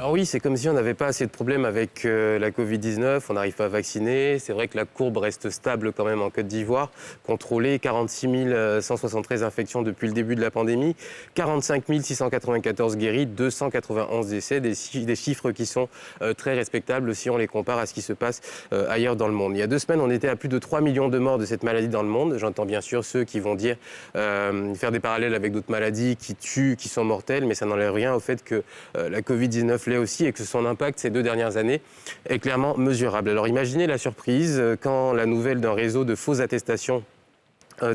Alors oui, c'est comme si on n'avait pas assez de problèmes avec la Covid-19, on n'arrive pas à vacciner. C'est vrai que la courbe reste stable quand même en Côte d'Ivoire. Contrôlée, 46 173 infections depuis le début de la pandémie, 45 694 guéris, 291 décès, des chiffres qui sont très respectables si on les compare à ce qui se passe ailleurs dans le monde. Il y a 2 semaines, on était à plus de 3 millions de morts de cette maladie dans le monde. J'entends bien sûr ceux qui vont dire, faire des parallèles avec d'autres maladies qui tuent, qui sont mortelles, mais ça n'enlève rien au fait que la Covid-19 l'est aussi et que son impact ces 2 dernières années est clairement mesurable. Alors imaginez la surprise quand la nouvelle d'un réseau de fausses attestations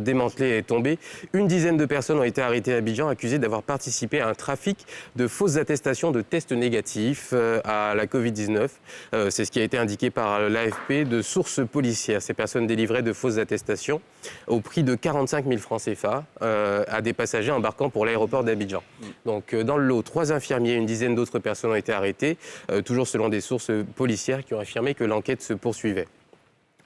démantelé est tombé. Une dizaine de personnes ont été arrêtées à Abidjan, accusées d'avoir participé à un trafic de fausses attestations de tests négatifs à la Covid-19. C'est ce qui a été indiqué par l'AFP de sources policières. Ces personnes délivraient de fausses attestations au prix de 45 000 francs CFA à des passagers embarquant pour l'aéroport d'Abidjan. Donc dans le lot, 3 infirmiers et une dizaine d'autres personnes ont été arrêtées, toujours selon des sources policières qui ont affirmé que l'enquête se poursuivait.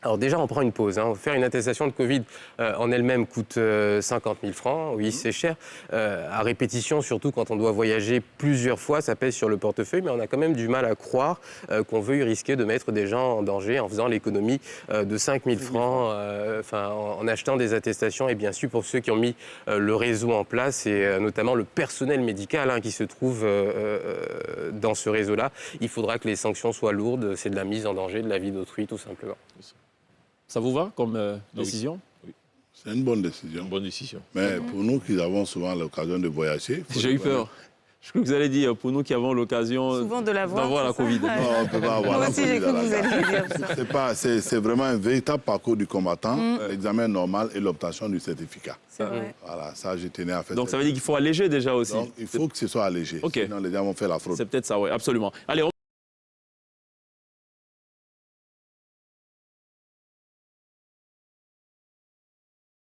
Alors déjà, on prend une pause. Faire une attestation de Covid en elle-même coûte 50 000 francs. Oui, c'est cher. À répétition, surtout quand on doit voyager plusieurs fois, ça pèse sur le portefeuille. Mais on a quand même du mal à croire qu'on veuille risquer de mettre des gens en danger en faisant l'économie de 5 000 francs en achetant des attestations. Et bien sûr, pour ceux qui ont mis le réseau en place, et notamment le personnel médical qui se trouve dans ce réseau-là, il faudra que les sanctions soient lourdes. C'est de la mise en danger de la vie d'autrui, tout simplement. Ça vous va comme décision? Oui. C'est une bonne décision. Une bonne décision. Mais pour nous qui avons souvent l'occasion de voyager... J'ai eu peur. Je crois que vous allez dire, pour nous qui avons l'occasion d'avoir la Covid. Non, on ne peut pas avoir la Covid. Moi aussi, j'ai cru que vous alliez dire ça. C'est vraiment un véritable parcours du combattant, l'examen normal et l'obtention du certificat. C'est vrai. Voilà, ça, je tenais à faire. Donc ça veut dire qu'il faut alléger déjà aussi. Donc, il faut que ce soit allégé. Okay. Sinon, les gens vont faire la fraude. C'est peut-être ça, oui, absolument. Allez,